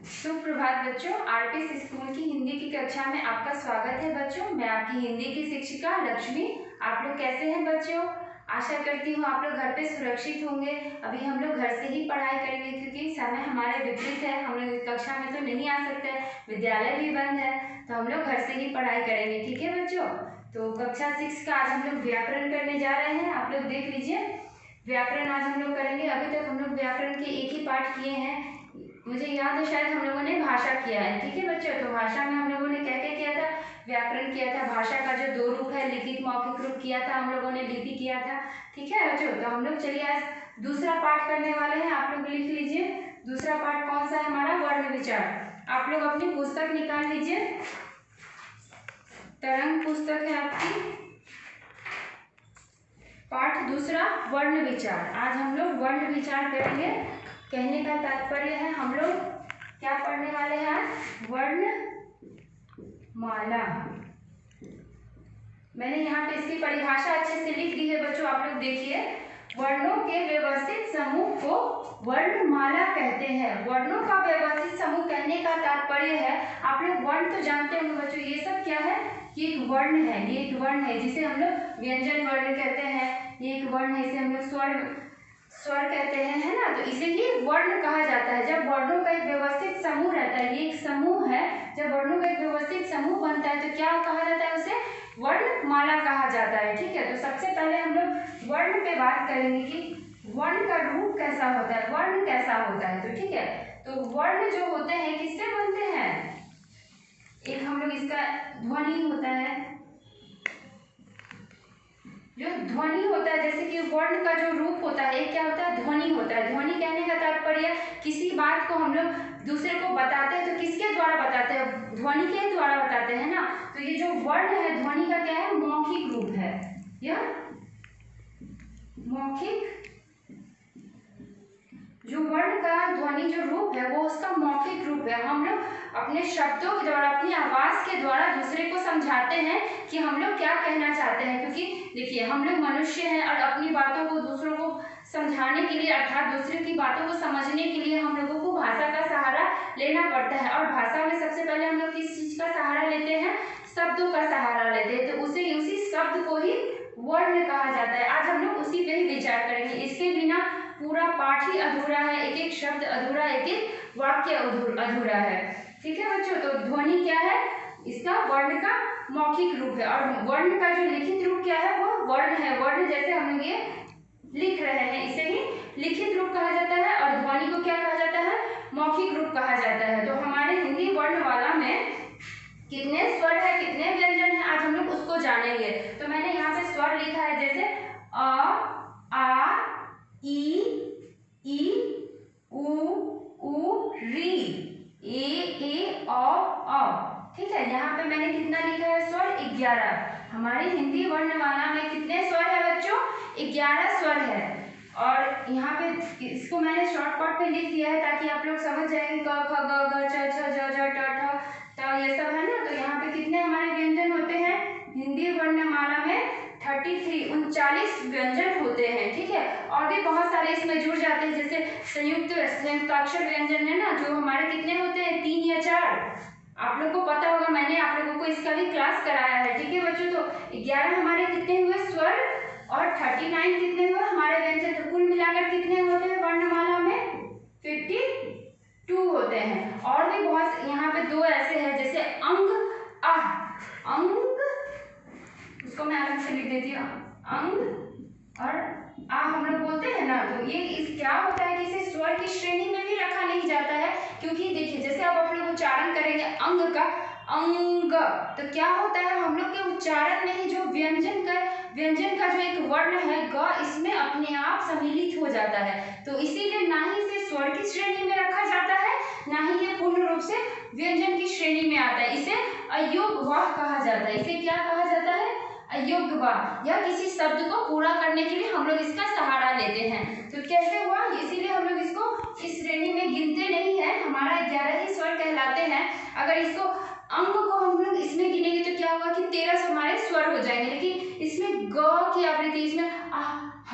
सुप्रभात बच्चों, RPS school की हिंदी की कक्षा में आपका स्वागत है बच्चों। मैं आपकी हिंदी की शिक्षिका लक्ष्मी। आप लोग कैसे हैं बच्चों? आशा करती हूँ आप लोग घर पे सुरक्षित होंगे। अभी हम लोग घर से ही पढ़ाई करेंगे क्योंकि समय हमारे विपरीत है। हम लोग कक्षा में तो नहीं आ सकते, विद्यालय भी बंद है, तो हम लोग घर से ही पढ़ाई करेंगे। ठीक है बच्चों? तो कक्षा 6 का आज हम लोग व्याकरण करने जा रहे हैं। आप लोग देख लीजिए, व्याकरण आज हम लोग करेंगे। अभी तक हम लोग व्याकरण के एक ही पाठ किए हैं। मुझे याद है शायद हम लोगों ने भाषा किया है। ठीक है बच्चों? तो भाषा में हम लोगों ने क्या क्या किया था? व्याकरण किया था। भाषा का जो 2 रूप है, लिखित मौखिक रूप किया था हम लोगों ने, लिपि किया था। ठीक है बच्चों? तो हम लोग चलिए आज दूसरा पाठ करने वाले हैं। आप लोग लिख लीजिए दूसरा पाठ कौन सा है हमारा? वर्ण विचार। आप लोग अपनी पुस्तक निकाल लीजिए, तरंग पुस्तक है आपकी, पाठ दूसरा वर्ण विचार। आज हम लोग वर्ण विचार करेंगे। कहने का तात्पर्य है हम लोग क्या पढ़ने वाले हैं आज? वर्णमाला। मैंने यहाँ पे इसकी परिभाषा अच्छे से लिख दी है बच्चों, आप लोग देखिए। वर्णों के व्यवस्थित समूह को वर्णमाला कहते हैं। वर्णों का व्यवस्थित समूह कहने का तात्पर्य है, आप लोग वर्ण तो जानते होंगे बच्चों, ये सब क्या है? ये एक वर्ण है, ये एक वर्ण है जिसे हम लोग व्यंजन वर्ण कहते हैं। ये एक वर्ण है, इसे हम लोग स्वर कहते हैं, है ना? तो इसे ही वर्ण कहा जाता है। जब वर्णों का एक व्यवस्थित समूह रहता है, ये एक समूह है, जब वर्णों का एक व्यवस्थित समूह बनता है तो क्या कहा जाता है? उसे वर्णमाला कहा जाता है। ठीक है? तो सबसे पहले हम लोग वर्ण पे बात करेंगे कि वर्ण का रूप कैसा होता है, वर्ण कैसा होता है। तो ठीक है, तो वर्ण जो होते हैं किससे बनते हैं? एक हम लोग इसका ध्वनि होता है, जो ध्वनि होता है, जैसे कि वर्ण का जो रूप होता है एक क्या होता है? ध्वनि होता है। ध्वनि कहने का तात्पर्य किसी बात को हम लोग दूसरे को बताते हैं तो किसके द्वारा बताते हैं? ध्वनि के द्वारा बताते हैं ना। तो ये जो वर्ण है ध्वनि का क्या है? मौखिक रूप है। यह मौखिक, जो वर्ण का ध्वनि जो रूप है वो उसका मौखिक रूप है। हम लोग अपने शब्दों के द्वारा, अपनी आवाज के द्वारा दूसरे को समझाते हैं कि हम लोग क्या कहना चाहते हैं। क्योंकि देखिए हम लोग मनुष्य हैं और अपनी बातों को दूसरों को समझाने के लिए, अर्थात दूसरे की बातों को समझने के लिए हम लोगों को भाषा का सहारा लेना पड़ता है। और भाषा में सबसे पहले हम लोग किस चीज का सहारा लेते हैं? शब्दों का सहारा लेते हैं। तो उसी शब्द को ही वर्ण कहा जाता है। आज हम लोग उसी पे ही विचार करेंगे। इसके बिना पूरा पाठ ही अधूरा है, एक एक शब्द अधूरा, एक एक वाक्य अधूरा है। ठीक है बच्चों? तो ध्वनि क्या है? इसका वर्ण का मौखिक रूप है। और वर्ण का जो लिखित रूप क्या है? वो वर्ण है। वर्ण जैसे हम लोग ये लिख रहे हैं इसे ही लिखित रूप कहा जाता है। और ध्वनि को क्या कहा जाता है? मौखिक रूप कहा जाता है। तो हमारे हिंदी वर्णमाला में कितने स्वर है, कितने व्यंजन है, आज हम लोग उसको जानेंगे। तो मैंने यहाँ पे स्वर लिखा है, जैसे अ, आ, ई, उ, री, ए, औ। ठीक है? यहाँ पे मैंने कितना लिखा है? स्वर 11। हमारी हिंदी वर्णमाला में कितने स्वर है बच्चों? 11 स्वर है। और यहाँ पे इसको मैंने शॉर्टकट पे लिख दिया है ताकि आप लोग समझ जाएंगे क, ख, ग, घ, छ, ज, ट, ठ, ये सब है ना। तो यहाँ पे कितने हमारे व्यंजन होते हैं? हिंदी वर्णमाला में 39 व्यंजन होते हैं। ठीक है? और भी बहुत सारे इसमें जुड़ जाते हैं, जैसे संयुक्ताक्षर व्यंजन है ना, जो हमारे कितने होते हैं? 3 या 4। आप लोग को पता होगा, मैंने आप लोगों को इसका भी क्लास कराया है। ठीक है बच्चों? तो 11 हमारे कितने हुए स्वर और 39 कितने हुए हमारे व्यंजन। तो कुल मिलाकर कितने होते हैं वर्णमाला में? 52 होते हैं। और भी बहुत यहाँ पे 2 ऐसे हैं, जैसे अंग, अह, अंग, उसको मैं अलग से लिख देती हूँ, अंग और आ हम लोग बोलते हैं ना। तो ये इस क्या होता है कि इसे स्वर की श्रेणी में भी रखा नहीं जाता है। क्योंकि देखिए जैसे अब आप लोग उच्चारण करेंगे अंग का, अंग, तो क्या होता है? हम लोग के उच्चारण में ही जो व्यंजन का जो एक वर्ण है ग, इसमें अपने आप सम्मिलित हो जाता है। तो इसीलिए ना ही इसे स्वर की श्रेणी में रखा जाता है, ना ही ये पूर्ण रूप से व्यंजन की श्रेणी में आता है। इसे अयोग्य कहा जाता है। इसे क्या कहा जाता है? अयोग्य। या किसी शब्द को पूरा करने के लिए हम लोग इसका सहारा लेते हैं। तो कैसे हुआ? इसीलिए हम लोग इसको इस श्रेणी में गिनते नहीं है। हमारा 11 ही स्वर कहलाते हैं। अगर इसको अंग को हम लोग इसमें गिनेंगे तो क्या होगा कि 13 हमारे स्वर हो जाएंगे। लेकिन इसमें ग की आवृत्ति, इसमें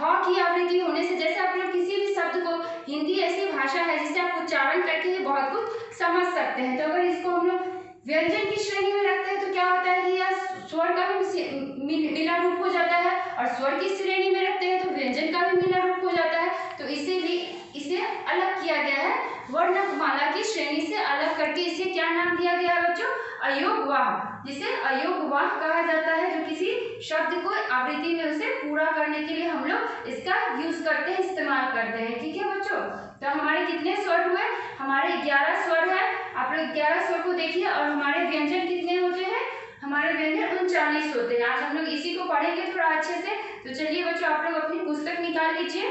ह की आवृत्ति होने से, जैसे आप लोग किसी भी शब्द को, हिंदी ऐसी भाषा है जिसे आप उच्चारण करके ही बहुत कुछ समझ सकते हैं। तो अगर इसको हम लोग व्यंजन की श्रेणी में रखते हैं तो क्या होता है कि यह स्वर का भी मिला रूप हो जाता है, और स्वर की श्रेणी में रखते हैं तो व्यंजन का भी मिला रूप हो जाता है। तो इसीलिए इसे अलग किया गया है, वर्णमाला की श्रेणी से अलग करके इसे क्या नाम दिया गया है बच्चों? अयोगवाह, जिसे अयोगवाह कहा जाता है। जो किसी शब्द को आवृत्ति में उसे पूरा करने के लिए हम लोग इसका यूज करते हैं, इस्तेमाल करते हैं। ठीक है बच्चों, तो हमारे कितने स्वर हुए? हमारे 11 स्वर है। आप लोग 11 स्वर को देखिए। और हमारे व्यंजन कितने होते हैं? हमारे व्यंजन 39 होते हैं। आज हम लोग इसी को पढ़ेंगे थोड़ा अच्छे से। तो चलिए बच्चों, आप लोग अपनी पुस्तक निकाल लीजिए।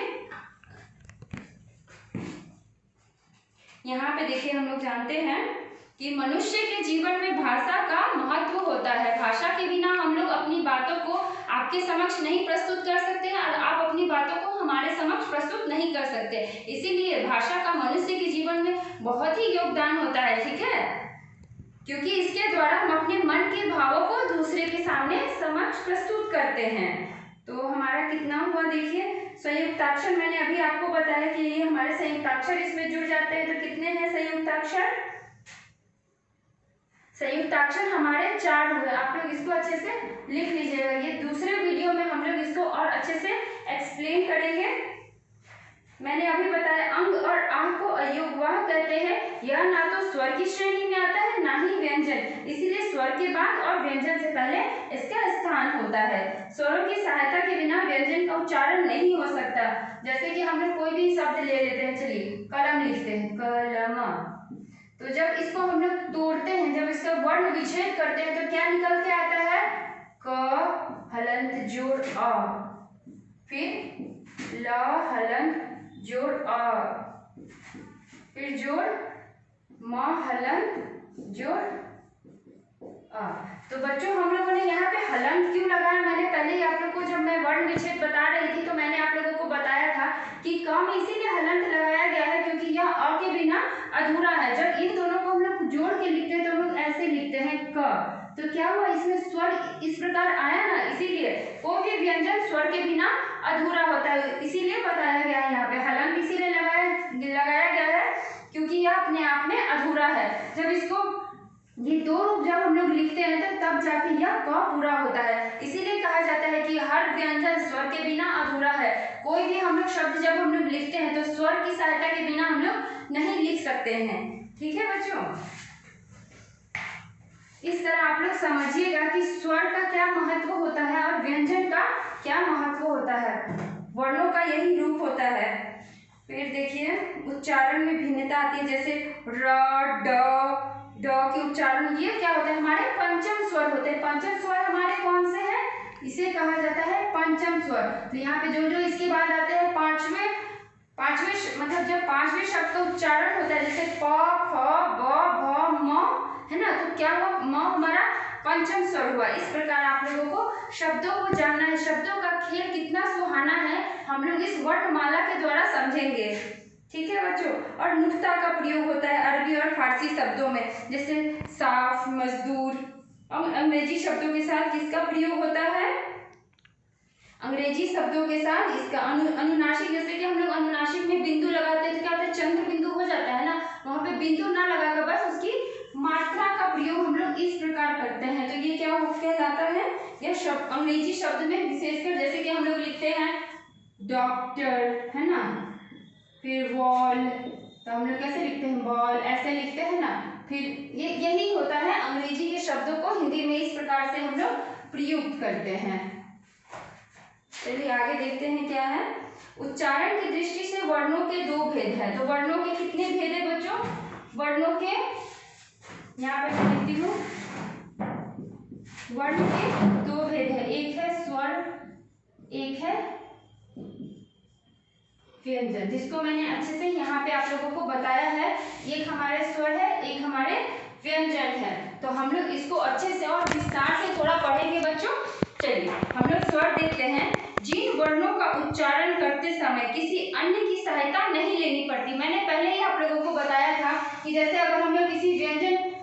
यहाँ पे देखिए, हम लोग जानते हैं कि मनुष्य के जीवन में भाषा का महत्व होता है। भाषा के बिना हम लोग अपनी बातों को आपके समक्ष नहीं प्रस्तुत कर सकते हैं, और आप अपनी बातों को हमारे समक्ष प्रस्तुत नहीं कर सकते। इसीलिए भाषा का मनुष्य के जीवन में बहुत ही योगदान होता है। ठीक है, क्योंकि इसके द्वारा हम अपने मन के भावों को दूसरे के सामने समक्ष प्रस्तुत करते हैं। तो हमारा कितना हुआ देखिए, संयुक्ताक्षर मैंने अभी आपको बताया कि ये हमारे संयुक्ताक्षर इसमें जुड़ जाते हैं। तो कितने हैं संयुक्ताक्षर? संयुक्ताक्षर हमारे 4 हुए। आप लोग इसको अच्छे से लिख लीजिएगा। ये दूसरे वीडियो में हम लोग इसको और अच्छे से एक्सप्लेन करेंगे। मैंने अभी बताया अंग और आह को अयोगवाह कहते हैं। यह ना तो स्वर की श्रेणी में आता है ना ही व्यंजन, इसीलिए स्वर के बाद और व्यंजन से पहले इसका स्थान होता है। स्वरों की सहायता के बिना व्यंजन का उच्चारण नहीं हो सकता। जैसे कि हम लोग कोई भी शब्द ले लेते हैं, चलिए कलम लिखते हैं, कलम। तो जब इसको हम लोग तोड़ते हैं, जब इसका वर्ण विच्छेद करते हैं तो क्या निकल के आता है? क हलंत जोड़ अ, फिर ल हलंत जोड़ अ, फिर जोड़ म हलंत जोड़ अ। तो बच्चों, हम लोगों ने यहाँ पे हलंत क्यों लगाया? मैंने पहले ही आप लोग को, जब मैं वर्ण विच्छेद बता रही थी, तो मैंने आप लोगों को बताया था कि क में इसीलिए हलंत लगाया गया है क्योंकि यह अ के बिना अधूरा है। जब इन दोनों को हम लोग जोड़ के लिखते हैं तो हम लोग ऐसे लिखते हैं क। तो क्या हुआ, इसमें स्वर इस प्रकार आया ना, इसीलिए कोई भी व्यंजन स्वर के बिना अधूरा होता है, इसीलिए बताया गया है यहाँ पे हलंत इसीलिए लगाया गया है क्योंकि यह अपने आप में अधूरा है। जब इसको ये दो रूप जब हम लोग लिखते हैं तो तब जाके यह क पूरा होता है। इसीलिए कहा जाता है कि हर व्यंजन स्वर के बिना अधूरा है। कोई भी हम लोग शब्द जब हम लोग लिखते हैं तो स्वर की सहायता के बिना हम लोग नहीं लिख सकते हैं। ठीक है बच्चों, इस तरह आप लोग समझिएगा कि स्वर का क्या महत्व होता है और व्यंजन का क्या महत्व होता है। वर्णों का यही रूप होता है। फिर देखिए, उच्चारण में भिन्नता आती है, जैसे र, ड, ड के उच्चारण ये क्या होता है? हमारे पंचम स्वर होते हैं। पंचम स्वर हमारे कौन से हैं? इसे कहा जाता है पंचम स्वर। तो यहाँ पे जो जो इसके बाद आते हैं पांचवें मतलब जब 5वें शब्द का उच्चारण होता है, जैसे प, फ, ब, भ, म, है ना, तो क्या हुआ? म हमारा पंचम स्वर हुआ। इस प्रकार आप लोगों को शब्दों को जानना है। शब्दों का खेल कितना सुहाना है, हम लोग इस वर्णमाला के द्वारा समझेंगे। ठीक है बच्चों, और नुक्ता का प्रयोग होता है अरबी और फारसी शब्दों में, जैसे साफ, मजदूर। और अंग्रेजी शब्दों के साथ किसका प्रयोग होता है? अंग्रेजी शब्दों के साथ इसका अनुनासिक, जैसे कि हम लोग अनुनासिक में बिंदु लगाते हैं तो क्या होता है? चंद्र बिंदु हो जाता है ना, वहां पे बिंदु ना लगाकर बस उसकी मात्रा का प्रयोग हम लोग इस प्रकार करते हैं। तो ये क्या कहलाता है? यह शब्द अंग्रेजी शब्द में विशेषकर, जैसे कि हम लोग लिखते हैं डॉक्टर, है ना, फिर वॉल, तो हम लोग कैसे लिखते हैं? बॉल, ऐसे लिखते हैं ना। फिर ये यही होता है, अंग्रेजी के शब्दों को हिंदी में इस प्रकार से हम लोग प्रयुक्त करते हैं। चलिए आगे देखते हैं क्या है। उच्चारण की दृष्टि से वर्णों के 2 भेद हैं। तो वर्णों के कितने भेद है बच्चों? वर्णों के, यहाँ पे मैं लिखती हूँ, वर्ण के 2 भेद है। एक है स्वर, एक है व्यंजन, जिसको मैंने अच्छे से यहाँ पे आप लोगों को बताया है। एक हमारे स्वर है, एक हमारे व्यंजन है। तो हम लोग इसको अच्छे से और विस्तार से थोड़ा पढ़ेंगे बच्चों। चलिए हम लोग स्वर देखते हैं। जिन वर्णों का उच्चारण करते समय किसी अन्य की सहायता नहीं लेनी पड़ती। मैंने पहले ही आप लोगों को बताया था कि जैसे अगर हम लोग किसी व्यंजन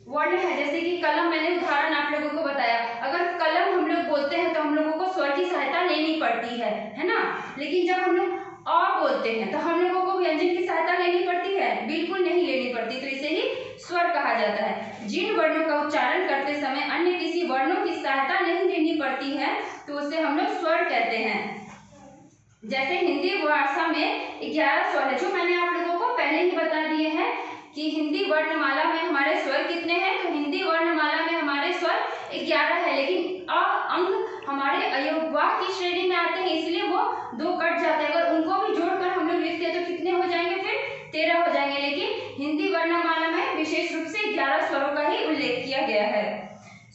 वर्ण है, जैसे कि कलम, मैंने उदाहरण आप लोगों को बताया। अगर कलम हम लोग बोलते हैं तो हम लोगों को स्वर की सहायता लेनी पड़ती है ना। लेकिन जब हम लोग अ बोलते हैं तो हम लोगों को व्यंजन की सहायता लेनी पड़ती है? बिल्कुल नहीं लेनी पड़ती। तो इसे ही स्वर कहा जाता है। जिन वर्णों का उच्चारण करते समय अन्य किसी वर्णों की सहायता नहीं लेनी पड़ती है तो उसे हम लोग स्वर कहते हैं। जैसे हिंदी भाषा में 11 स्वर है, जो मैंने आप लोगों को पहले ही बता दिए हैं कि हिंदी वर्णमाला में हमारे स्वर कितने हैं। तो हिंदी वर्णमाला में हमारे स्वर 11 है, लेकिन अ अंग हमारे अयोगवाह की श्रेणी में आते हैं, इसलिए वो 2 कट जाते हैं। अगर उनको भी जोड़कर हम लोग लिखते हैं तो कितने हो जाएंगे? फिर 13 हो जाएंगे। लेकिन हिंदी वर्णमाला में विशेष रूप से 11 स्वरों का ही उल्लेख किया गया है।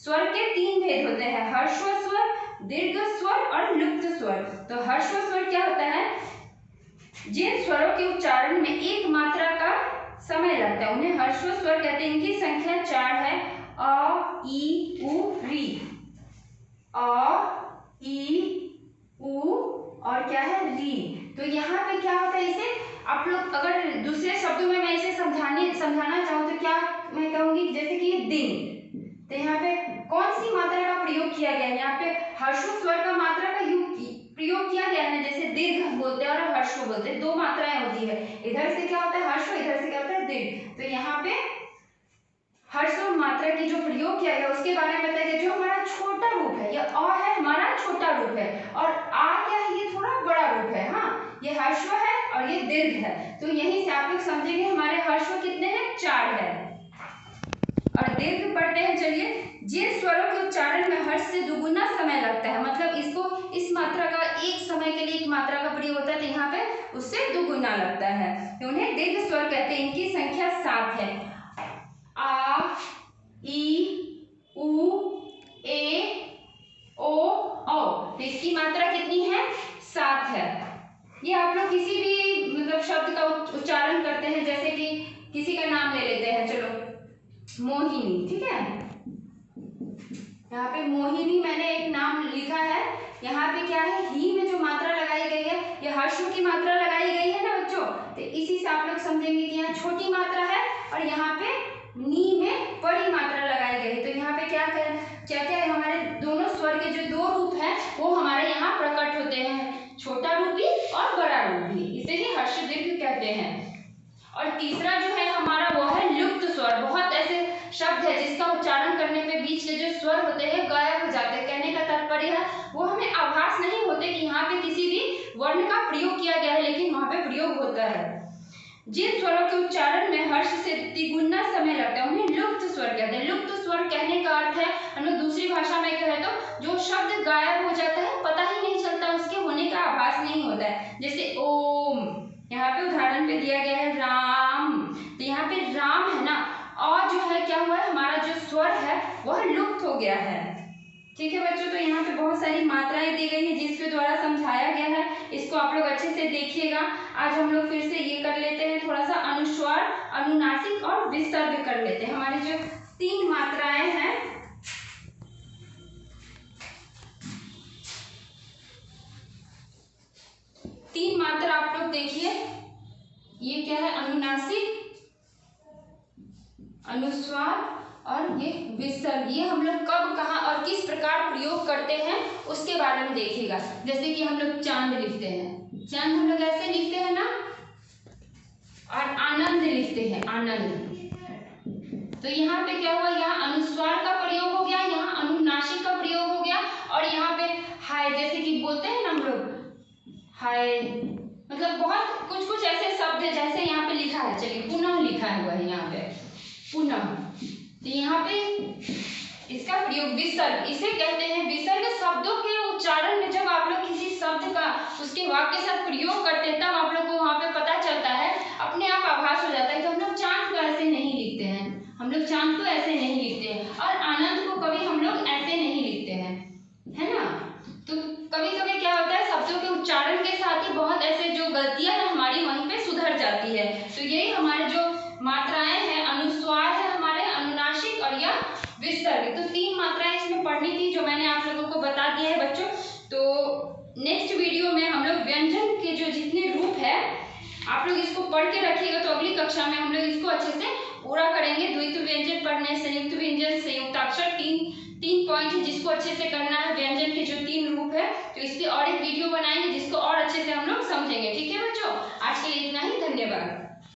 स्वर के 3 भेद होते हैं, ह्रस्व स्वर, दीर्घ स्वर और लुप्त स्वर। तो ह्रस्व स्वर क्या होता है? जिन स्वरों के उच्चारण में एक मात्रा का समय लगता है उन्हें ह्रस्व स्वर कहते हैं। इनकी संख्या 4 है, अ, ई, उ, री। अ, ई, उ और क्या है? री। तो यहाँ पे क्या होता है, इसे आप लोग अगर दूसरे शब्दों में मैं इसे समझाना चाहूँ तो क्या मैं कहूँगी, जैसे कि दिन। तो यहाँ पे कौन सी मात्रा का प्रयोग किया गया है? यहाँ पे ह्रस्व स्वर का मात्रा का प्रयोग किया गया है। जैसे दीर्घ बोलते हैं और ह्रस्व बोलते हैं, 2 मात्राएं होती है। इधर से क्या होता है? ह्रस्व, इधर से क्या होता है? दीर्घ। तो यहाँ पे ह्रस्व मात्रा की जो प्रयोग किया गया उसके बारे में बताया गया। जो हमारा छोटा रूप है, ये अ है हमारा छोटा रूप है, और आ क्या है? ये थोड़ा बड़ा रूप है। हाँ, ये ह्रस्व है और ये दीर्घ है। तो यहीं से आप लोग समझेंगे हमारे ह्रस्व कितने हैं? 4 है। और दीर्घ पढ़ते हैं। चलिए, जिन स्वरों के उच्चारण में हर्ष से दुगुना समय लगता है, मतलब इसको इस मात्रा का एक समय के लिए एक मात्रा का प्रयोग होता है, तो यहाँ पे उससे दुगुना लगता है, तो उन्हें दीर्घ स्वर कहते हैं। इनकी संख्या 7 है, आ, ई, उ, ए, ओ, औ। तो इसकी मात्रा कितनी है? 7 है। ये आप लोग किसी भी मतलब शब्द का उच्चारण करते हैं, जैसे कि किसी का नाम ले लेते हैं, चलो मोहिनी, ठीक है। यहाँ पे मोहिनी मैंने एक नाम लिखा है। यहाँ पे क्या है? ही में जो मात्रा लगाई गई है ये ह्रस्व की मात्रा लगाई गई है ना बच्चों। तो इसी से आप लोग समझेंगे कि यहाँ छोटी मात्रा है और यहाँ पे नी में बड़ी मात्रा लगाई गई है। तो यहाँ पे क्या है? हमारे दोनों स्वर के जो 2 रूप हैं वो हमारे यहाँ प्रकट होते हैं, छोटा रूप भी और बड़ा रूप भी। इसे ही ह्रस्व दीर्घ कहते हैं। और तीसरा जो है हमारा वो है लुप्त स्वर। बहुत ऐसे शब्द है जिसका उच्चारण करने पे बीच के जो स्वर होते हैं गायब हो जाते हैं। कहने का तात्पर्य है वो हमें आभास नहीं होते कि यहाँ पे किसी भी वर्ण का प्रयोग किया गया है, लेकिन वहां पे प्रयोग होता है। जिन स्वरों के उच्चारण में हर्ष से तिगुना समय लगता है उन्हें लुप्त स्वर कहते हैं। लुप्त स्वर कहने का अर्थ है, हम लोग दूसरी भाषा में कहें तो जो शब्द गायब हो जाता है, पता ही नहीं चलता, उसके होने का आभास नहीं होता है। जैसे ओम, यहाँ पे उदाहरण पे दिया गया है राम। तो यहाँ पे राम है ना, और जो है क्या हुआ है, हमारा जो स्वर है वह लुप्त हो गया है। ठीक है बच्चों, तो यहाँ पे बहुत सारी मात्राएं दी गई है जिसके द्वारा समझाया गया है। इसको आप लोग अच्छे से देखिएगा। आज हम लोग फिर से ये कर लेते हैं, थोड़ा सा अनुस्वार, अनुनासिक और विसर्ग कर लेते हैं। हमारी जो 3 मात्राएं हैं, तीन मात्रा आप लोग देखिए, ये क्या है? अनुनासिक, अनुस्वार और ये विसर्ग। ये हम लोग कब, कहाँ और किस प्रकार प्रयोग करते हैं उसके बारे में देखिएगा। जैसे कि हम लोग चांद लिखते हैं, चांद हम लोग ऐसे लिखते हैं ना, और आनंद लिखते हैं, आनंद। तो यहाँ पे क्या हुआ? यहाँ अनुस्वार का प्रयोग हो गया, यहाँ अनुनासिक का प्रयोग हो गया, और यहाँ पे हाय, जैसे कि बोलते हैं ना हम लोग हाय, मतलब बहुत कुछ कुछ ऐसे शब्द है। जैसे यहाँ पे लिखा है, चलिए पुनः लिखा हुआ है यहाँ पे पुनः, तो यहाँ पे इसका प्रयोग विसर्ग, इसे कहते हैं विसर्ग। शब्दों के उच्चारण में जब आप लोग किसी शब्द का उसके वाक्य के साथ प्रयोग करते हैं, तब आप लोग को वहां पे पता चलता है, अपने आप आभास हो जाता है कि हम लोग चांद को ऐसे नहीं लिखते हैं, हम लोग चांद को ऐसे नहीं लिखते हैं, और आनंद को कभी हम लोग ऐसे नहीं लिखते हैं, है ना। तो कभी कभी क्या होता है, शब्दों के उच्चारण के साथ ही बहुत ऐसे जो गलतियां हैं हमारी वहीं पे सुधर जाती है। तो यही हमारे जो मात्राएं हैं, अनुस्वार है हमारे, अनुनासिक और या विसर्ग। तो 3 मात्राएं इसमें पढ़नी थी जो मैंने आप लोगों को बता दिया है बच्चों। तो नेक्स्ट वीडियो में हम लोग व्यंजन के जो जितने रूप है आप लोग इसको पढ़ के रखिएगा, तो अगली कक्षा में हम लोग इसको अच्छे से पूरा करेंगे। द्वित्व व्यंजन पढ़ने, संयुक्त व्यंजन, संयुक्ताक्षर, 3 पॉइंट है जिसको अच्छे से करना है, व्यंजन के जो 3 रूप है। तो इस पे और एक वीडियो बनाएंगे जिसको और अच्छे से हम लोग समझेंगे। ठीक है बच्चों, आज के लिए इतना ही, धन्यवाद।